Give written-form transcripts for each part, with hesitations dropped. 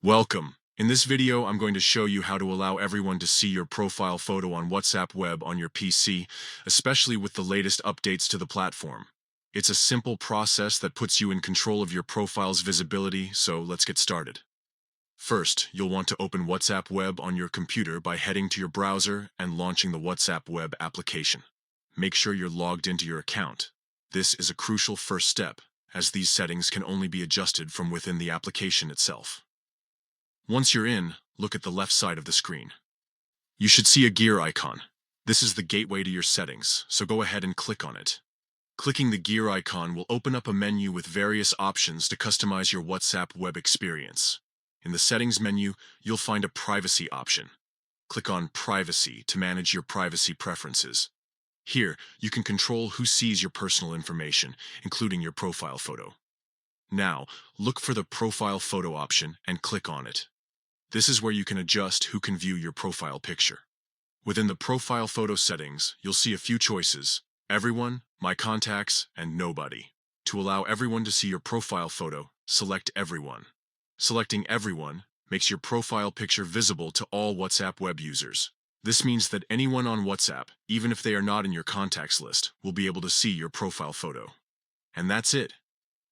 Welcome. In this video, I'm going to show you how to allow everyone to see your profile photo on WhatsApp web on your PC, especially with the latest updates to the platform. It's a simple process that puts you in control of your profile's visibility, so let's get started. First, you'll want to open WhatsApp web on your computer by heading to your browser and launching the WhatsApp web application. Make sure you're logged into your account. This is a crucial first step, as these settings can only be adjusted from within the application itself. Once you're in, look at the left side of the screen. You should see a gear icon. This is the gateway to your settings, so go ahead and click on it. Clicking the gear icon will open up a menu with various options to customize your WhatsApp web experience. In the settings menu, you'll find a privacy option. Click on Privacy to manage your privacy preferences. Here, you can control who sees your personal information, including your profile photo. Now, look for the Profile Photo option and click on it. This is where you can adjust who can view your profile picture. Within the profile photo settings, you'll see a few choices: Everyone, My Contacts, and Nobody. To allow everyone to see your profile photo, select Everyone. Selecting Everyone makes your profile picture visible to all WhatsApp web users. This means that anyone on WhatsApp, even if they are not in your contacts list, will be able to see your profile photo. And that's it.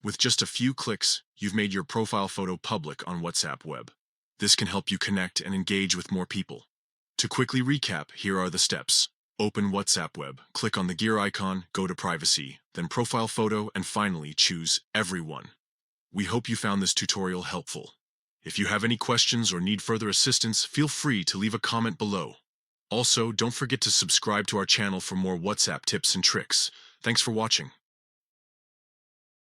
With just a few clicks, you've made your profile photo public on WhatsApp web. This can help you connect and engage with more people. To quickly recap, here are the steps. Open WhatsApp web, click on the gear icon, go to Privacy, then Profile Photo, and finally choose Everyone. We hope you found this tutorial helpful. If you have any questions or need further assistance, feel free to leave a comment below. Also, don't forget to subscribe to our channel for more WhatsApp tips and tricks. Thanks for watching.